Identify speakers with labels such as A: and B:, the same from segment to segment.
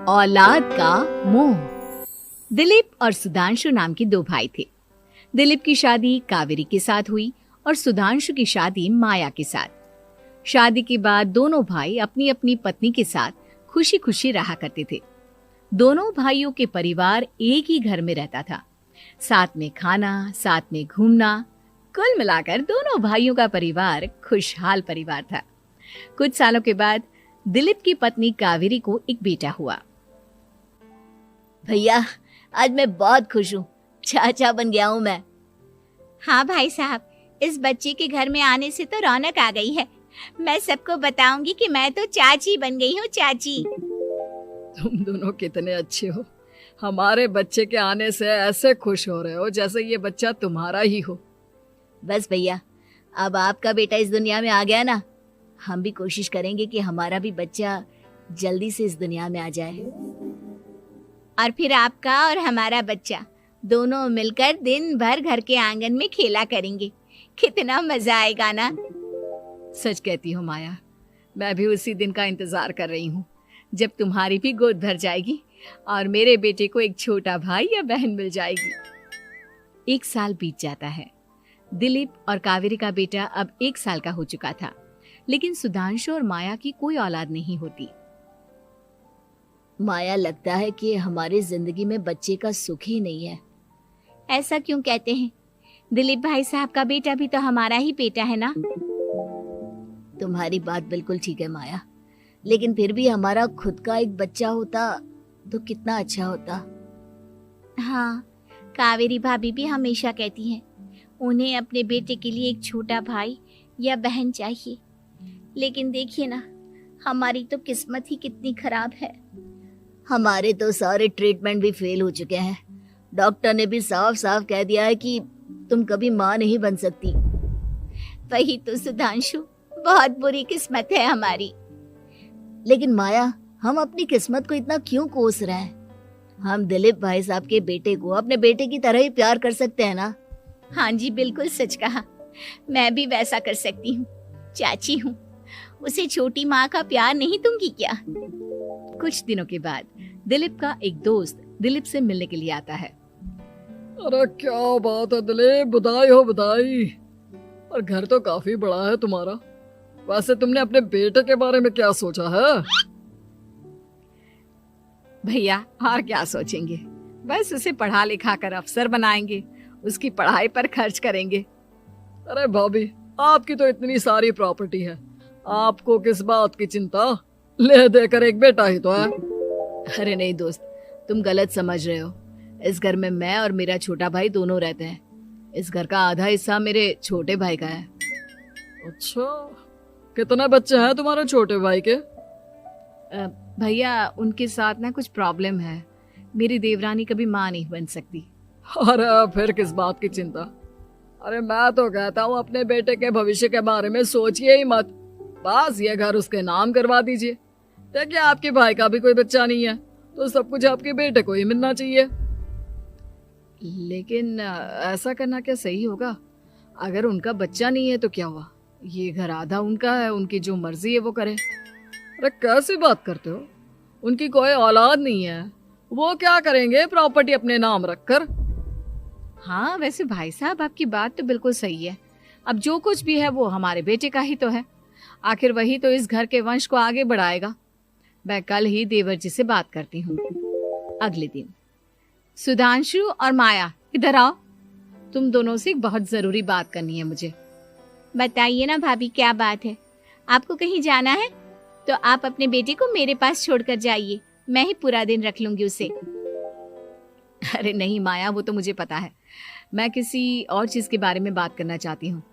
A: औलाद का मोह। दिलीप और सुधांशु नाम के दो भाई थे। दिलीप की शादी कावेरी के साथ हुई और सुधांशु की शादी माया के साथ। शादी के बाद दोनों भाई अपनी अपनी पत्नी के साथ खुशी खुशी रहा करते थे। दोनों भाइयों के परिवार एक ही घर में रहता था, साथ में खाना, साथ में घूमना। कुल मिलाकर दोनों भाइयों का परिवार खुशहाल परिवार था। कुछ सालों के बाद दिलीप की पत्नी कावेरी को एक बेटा हुआ।
B: भैया, आज मैं बहुत खुश हूँ, चाचा बन गया हूँ मैं।
C: हाँ भाई साहब, इस बच्चे के घर में आने से तो रौनक आ गई है। मैं सबको बताऊंगी कि मैं तो चाची बन गई हूँ, चाची।
D: तुम दोनों कितने अच्छे हो। हमारे बच्चे के आने से ऐसे खुश हो रहे हो जैसे ये बच्चा तुम्हारा ही हो।
B: बस भैया, अब आपका बेटा इस दुनिया में आ गया ना, हम भी कोशिश करेंगे कि हमारा भी बच्चा जल्दी से इस दुनिया में आ जाए।
C: और फिर आपका और हमारा बच्चा दोनों मिलकर दिन भर घर के आंगन में खेला करेंगे। कितना मजा आएगा ना।
A: सच कहती हो माया, मैं भी उसी दिन का इंतजार कर रही हूँ जब तुम्हारी भी गोद भर जाएगी और मेरे बेटे को एक छोटा भाई या बहन मिल जाएगी। 1 साल बीत जाता है। दिलीप और कावेरी का बेटा अब 1 साल का हो चुका था, लेकिन सुधांशु और माया की कोई औलाद नहीं होती।
B: माया, लगता है कि हमारी जिंदगी में बच्चे का सुख ही नहीं है।
C: ऐसा क्यों कहते हैं? दिलीप भाई साहब का बेटा भी तो हमारा ही बेटा है ना।
B: तुम्हारी बात बिल्कुल ठीक है माया, लेकिन फिर भी हमारा खुद का एक बच्चा होता तो कितना अच्छा होता।
C: हाँ, कावेरी भाभी भी हमेशा कहती हैं उन्हें अपने बेटे के लिए एक छोटा भाई या बहन चाहिए। लेकिन देखिए ना, हमारी तो किस्मत ही कितनी खराब है।
B: हमारे तो सारे ट्रीटमेंट भी फेल हो चुके हैं। डॉक्टर ने भी साफ साफ कह दिया है कि तुम कभी माँ नहीं बन सकती।
C: वही तो सुधांशु, बहुत बुरी किस्मत है हमारी।
B: लेकिन माया, हम अपनी किस्मत को इतना क्यों कोस रहे हैं? हम दिलीप भाई साहब के बेटे को अपने बेटे की तरह ही प्यार कर सकते हैं ना।
C: हाँ जी, बिल्कुल सच कहा। मैं भी वैसा कर सकती हूँ। चाची हूँ, उसे छोटी माँ का प्यार नहीं दूंगी क्या?
A: कुछ दिनों के बाद दिलीप का एक दोस्त दिलीप से मिलने के लिए आता है।
D: अरे क्या बात है दिलीप, बधाई हो बधाई। और घर तो काफी बड़ा है तुम्हारा। वैसे तुमने अपने बेटे के बारे में क्या सोचा है?
A: भैया, और क्या सोचेंगे, बस उसे पढ़ा लिखा कर अफसर बनाएंगे, उसकी पढ़ाई पर खर्च करेंगे।
D: अरे भाभी, आपकी तो इतनी सारी प्रॉपर्टी है, आपको किस बात की चिंता? ले देकर एक बेटा ही तो है।
A: अरे नहीं दोस्त, तुम गलत समझ रहे हो। इस घर में मैं और मेरा छोटा भाई दोनों रहते हैं। इस घर का आधा हिस्सा मेरे छोटे भाई का है।
D: अच्छा, कितने बच्चे हैं तुम्हारे छोटे भाई के?
A: भैया, उनके साथ ना कुछ प्रॉब्लम है। मेरी देवरानी कभी माँ नहीं बन सकती।
D: अरे फिर किस बात की चिंता? अरे मैं तो कहता हूँ अपने बेटे के भविष्य के बारे में सोचिए ही मत। बस ये घर उसके नाम करवा दीजिए। देखिए, आपके भाई का भी कोई बच्चा नहीं है तो सब कुछ आपके बेटे को ही मिलना चाहिए।
A: लेकिन ऐसा करना क्या सही होगा? अगर उनका बच्चा नहीं है तो क्या हुआ? ये घर आधा उनका है, उनकी जो मर्जी है वो करे।
D: अरे कैसी बात करते हो? उनकी कोई औलाद नहीं है, वो क्या करेंगे प्रॉपर्टी अपने नाम रखकर?
A: हाँ, वैसे भाई साहब, आपकी बात तो बिल्कुल सही है। अब जो कुछ भी है वो हमारे बेटे का ही तो है। आखिर वही तो इस घर के वंश को आगे बढ़ाएगा। मैं कल ही देवर जी से बात करती हूँ। अगले दिन सुधांशु और माया, इधर आओ। तुम दोनों से एक बहुत जरूरी बात करनी है मुझे।
C: बताइए ना भाभी, क्या बात है? आपको कहीं जाना है तो आप अपने बेटे को मेरे पास छोड़कर जाइए, मैं ही पूरा दिन रख लूंगी उसे।
A: अरे नहीं माया, वो तो मुझे पता है। मैं किसी और चीज के बारे में बात करना चाहती हूँ।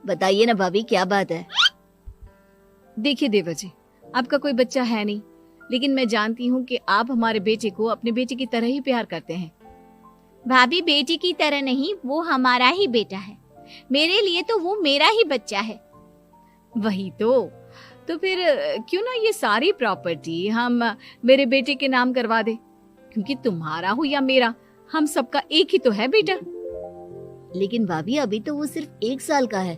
B: बताइए ना भाभी, क्या बात है?
A: देखिए देवर जी, आपका कोई बच्चा है नहीं, लेकिन मैं जानती हूँ कि आप हमारे बेटे को अपने बेटे की तरह ही प्यार करते हैं।
C: भाभी, बेटी की तरह नहीं, वो हमारा ही बेटा है। मेरे लिए तो वो मेरा ही बच्चा है।
A: वही तो फिर क्यों ना ये सारी प्रॉपर्टी हम मेरे बेटे के नाम करवा दे, क्योंकि तुम्हारा हो या मेरा, हम सबका एक ही तो है बेटा।
B: लेकिन भाभी, अभी तो वो सिर्फ 1 साल का है।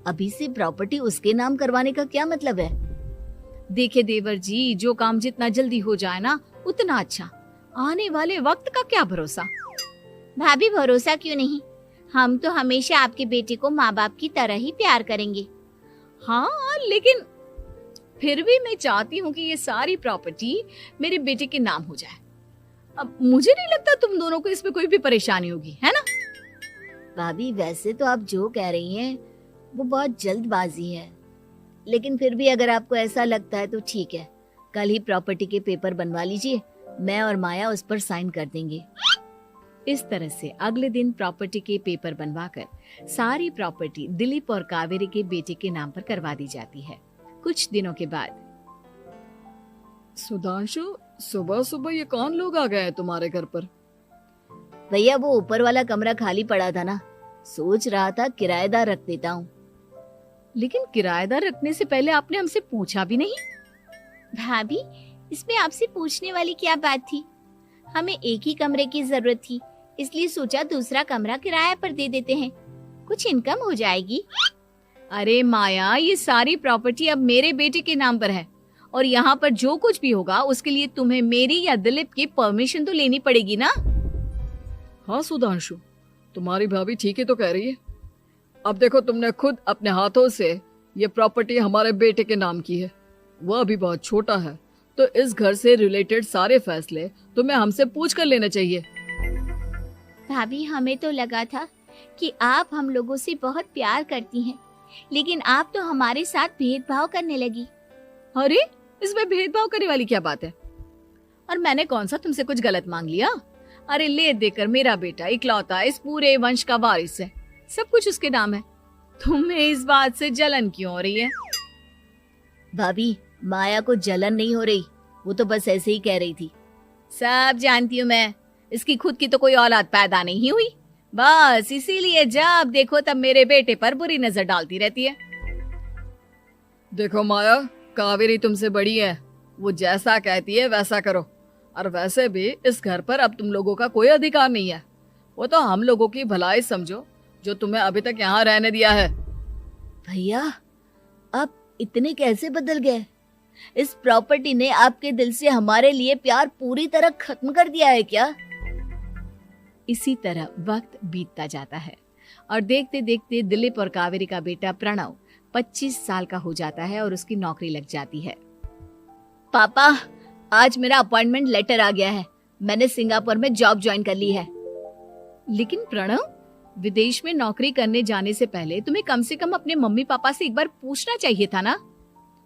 B: अभी से प्रॉपर्टी उसके नाम करवाने का क्या मतलब है?
A: देखिए देवर जी, जो काम जितना जल्दी हो जाए ना उतना अच्छा। आने वाले वक्त का क्या भरोसा।
C: भाभी भरोसा क्यों नहीं, हम तो हमेशा आपके बेटे को माँ बाप की तरह ही प्यार करेंगे।
A: हाँ, लेकिन फिर भी मैं चाहती हूँ कि ये सारी प्रॉपर्टी मेरे बेटे के नाम हो जाए। अब मुझे नहीं लगता तुम दोनों को इसमें कोई भी परेशानी होगी, है ना?
B: भाभी वैसे तो आप जो कह रही हैं वो बहुत जल्दबाजी है, लेकिन फिर भी अगर आपको ऐसा लगता है तो ठीक है, कल ही प्रॉपर्टी के पेपर बनवा लीजिए, मैं और माया उस पर साइन कर देंगे।
A: इस तरह से अगले दिन प्रॉपर्टी के पेपर बनवाकर सारी प्रॉपर्टी दिलीप और कावेरी के बेटे के नाम पर करवा दी जाती है। कुछ दिनों के बाद
D: सुधांशु, सुबह सुबह ये कौन लोग आ गए हैं तुम्हारे घर पर?
B: भैया वो ऊपर वाला कमरा खाली पड़ा था ना, सोच रहा था किराएदार रख देता हूँ।
A: लेकिन किराएदार रखने से पहले आपने हमसे पूछा भी नहीं।
C: भाभी इसमें आपसे पूछने वाली क्या बात थी, हमें एक ही कमरे की जरूरत थी, इसलिए सोचा दूसरा कमरा किराए पर दे देते हैं, कुछ इनकम हो जाएगी।
A: अरे माया, ये सारी प्रॉपर्टी अब मेरे बेटे के नाम पर है और यहाँ पर जो कुछ भी होगा उसके लिए तुम्हें मेरी या दिलीप की परमिशन तो लेनी पड़ेगी ना।
D: हाँ सुधांशु, तुम्हारी भाभी ठीक ही तो कह रही है। अब देखो, तुमने खुद अपने हाथों से ये प्रॉपर्टी हमारे बेटे के नाम की है, वह अभी बहुत छोटा है, तो इस घर से रिलेटेड सारे फैसले तुम्हें हमसे पूछ कर लेने चाहिए।
C: भाभी हमें तो लगा था कि आप हम लोगों से बहुत प्यार करती हैं, लेकिन आप तो हमारे साथ भेदभाव करने लगी।
A: अरे, इसमें भेदभाव करने वाली क्या बात है? और मैंने कौन सा तुमसे कुछ गलत मांग लिया? अरे ले देकर मेरा बेटा इकलौता इस पूरे वंश का वारिस है, सब कुछ उसके नाम है। तुम्हें इस बात से जलन क्यों हो रही है?
B: भाभी माया को जलन नहीं हो रही, वो तो बस ऐसे ही कह रही थी।
A: सब जानती हूँ मैं, इसकी खुद की तो कोई औलाद पैदा नहीं हुई, बस इसीलिए जब देखो तब मेरे बेटे पर बुरी नजर डालती रहती है।
D: देखो माया, कावेरी तुमसे बड़ी है, वो जैसा कहती है वैसा करो। और वैसे भी इस घर पर अब तुम लोगों का कोई अधिकार नहीं है, वो तो हम लोगों की भलाई समझो जो तुम्हें अभी तक यहाँ रहने दिया है।
B: भैया आप इतने कैसे बदल गए? इस प्रॉपर्टी ने आपके दिल से हमारे लिए प्यार पूरी तरह खत्म कर दिया है क्या?
A: इसी तरह वक्त बीतता जाता है और देखते देखते दिलीप और कावेरी का बेटा प्रणव 25 साल का हो जाता है और उसकी नौकरी लग जाती है।
B: पापा, आज मेरा अपॉइंटमेंट लेटर आ गया है, मैंने सिंगापुर में जॉब ज्वाइन कर ली है।
A: लेकिन प्रणव, विदेश में नौकरी करने जाने से पहले तुम्हें कम से कम अपने मम्मी पापा से एक बार पूछना चाहिए था ना।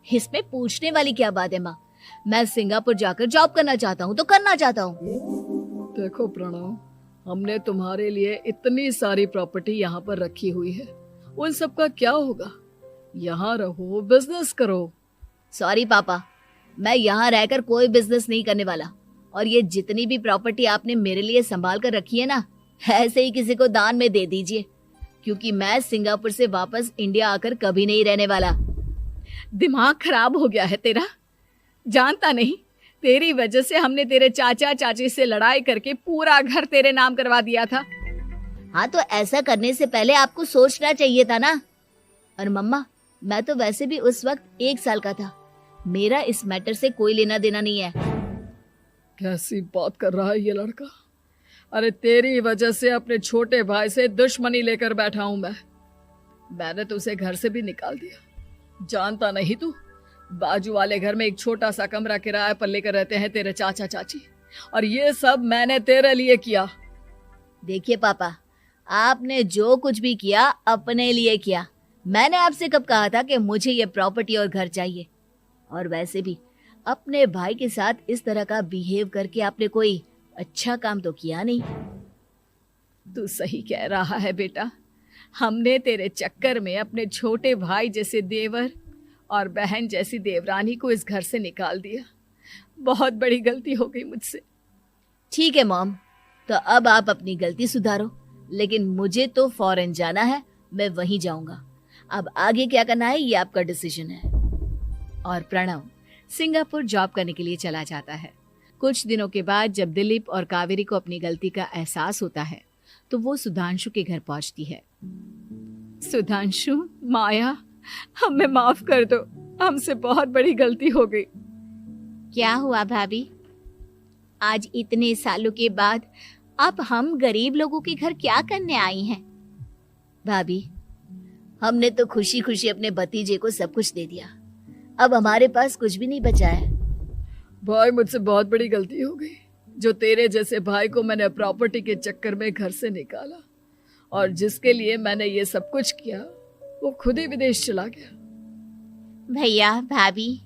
B: इसमें पूछने वाली क्या बात है माँ, मैं सिंगापुर जाकर जॉब करना चाहता हूँ तो करना चाहता हूँ।
D: देखो प्रणव, हमने तुम्हारे लिए इतनी सारी प्रॉपर्टी यहाँ पर रखी हुई है, उन सब का क्या होगा? यहाँ रहो, बिजनेस करो।
B: सॉरी पापा, मैं यहाँ रहकर कोई बिजनेस नहीं करने वाला, और ये जितनी भी प्रॉपर्टी आपने मेरे लिए संभाल कर रखी है ना, ऐसे ही किसी को दान में दे दीजिए, क्योंकि मैं सिंगापुर से वापस इंडिया आकर कभी नहीं रहने वाला।
A: दिमाग खराब हो गया है तेरा, जानता नहीं तेरी वजह से हमने तेरे चाचा चाची से लड़ाई करके पूरा घर तेरे नाम करवा दिया था।
B: हाँ तो ऐसा करने से पहले आपको सोचना चाहिए था ना। और मम्मा, मैं तो वैसे भी उस वक्त 1 साल का था, मेरा इस मैटर से कोई लेना देना नहीं है।
D: कैसी बात कर रहा है ये लड़का? अरे तेरी वजह से अपने छोटे भाई से दुश्मनी लेकर बैठा हूं मैंने तो उसे घर से भी निकाल दिया। जानता नहीं तू, बाजू वाले घर में एक छोटा सा कमरा किराए पर लेकर रहते हैं तेरे चाचा चाची, और ये सब मैंने तेरे लिए किया।
B: देखिए पापा, आपने जो कुछ भी किया अपने लिए किया। मैंने आपसे कब कहा था कि मुझे ये प्रॉपर्टी और घर चाहिए? और वैसे भी अपने भाई के साथ इस तरह का बिहेव करके आपने कोई अच्छा काम तो किया नहीं।
A: तू सही कह रहा है बेटा, हमने तेरे चक्कर में अपने छोटे भाई जैसे देवर और बहन जैसी देवरानी को इस घर से निकाल दिया। बहुत बड़ी गलती हो गई मुझसे।
B: ठीक है मॉम, तो अब आप अपनी गलती सुधारो, लेकिन मुझे तो फॉरेन जाना है, मैं वहीं जाऊंगा। अब आगे क्या करना है ये आपका डिसीजन है।
A: और प्रणव सिंगापुर जॉब करने के लिए चला जाता है। कुछ दिनों के बाद जब दिलीप और कावेरी को अपनी गलती का एहसास होता है तो वो सुधांशु के घर पहुंचती है। सुधांशु, माया, हमें माफ कर दो, हमसे बहुत बड़ी गलती हो गई।
C: क्या हुआ भाभी? आज इतने सालों के बाद आप हम गरीब लोगों के घर क्या करने आई हैं?
B: भाभी, हमने तो खुशी खुशी अपने भतीजे को सब कुछ दे दिया, अब हमारे पास कुछ भी नहीं बचा है।
D: भाई मुझसे बहुत बड़ी गलती हो गई, जो तेरे जैसे भाई को मैंने प्रॉपर्टी के चक्कर में घर से निकाला, और जिसके लिए मैंने ये सब कुछ किया वो खुद ही विदेश चला गया।
C: भैया भाभी,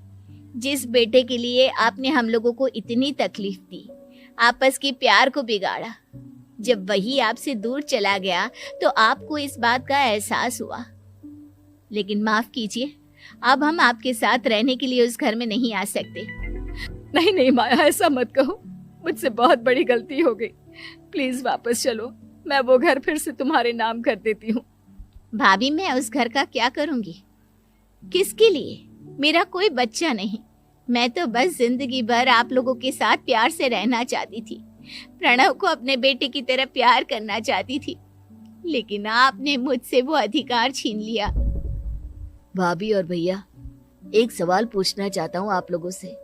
C: जिस बेटे के लिए आपने हम लोगों को इतनी तकलीफ दी, आपस के प्यार को बिगाड़ा, जब वही आपसे दूर चला गया तो आपको इस बात का एहसास हुआ। लेकिन माफ कीजिए, अब हम आपके साथ रहने के लिए उस घर में नहीं आ सकते।
D: नहीं नहीं माया, ऐसा मत कहो, मुझसे बहुत बड़ी गलती हो गई, प्लीज वापस चलो, मैं वो घर फिर से तुम्हारे नाम कर देती हूँ।
C: भाभी, मैं उस घर का क्या करूंगी? किसके लिए? मेरा कोई बच्चा नहीं, मैं तो बस जिंदगी भर आप लोगों के साथ प्यार से रहना चाहती थी, प्रणव को अपने बेटे की तरह प्यार करना चाहती थी, लेकिन आपने मुझसे वो अधिकार छीन लिया।
B: भाभी और भैया, एक सवाल पूछना चाहता हूँ आप लोगों से।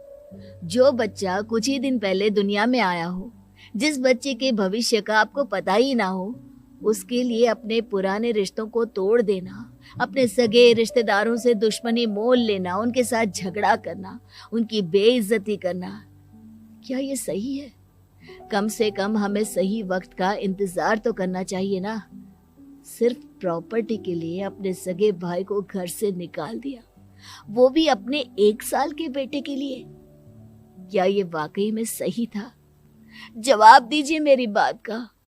B: जो बच्चा कुछ ही दिन पहले दुनिया में आया हो, जिस बच्चे के भविष्य का आपको पता ही ना हो, उसके लिए अपने पुराने रिश्तों को तोड़ देना, अपने सगे रिश्तेदारों से दुश्मनी मोल लेना, उनके साथ झगड़ा करना, उनकी बेइज्जती करना, क्या ये सही है? कम से कम हमें सही वक्त का इंतजार तो करना चाहिए ना। सिर्फ प्रॉपर्टी के लिए अपने सगे भाई को घर से निकाल दिया, वो भी अपने 1 साल के बेटे के लिए। क्या ये वाकई में सही था? जवाब दीजिए मेरी बात का।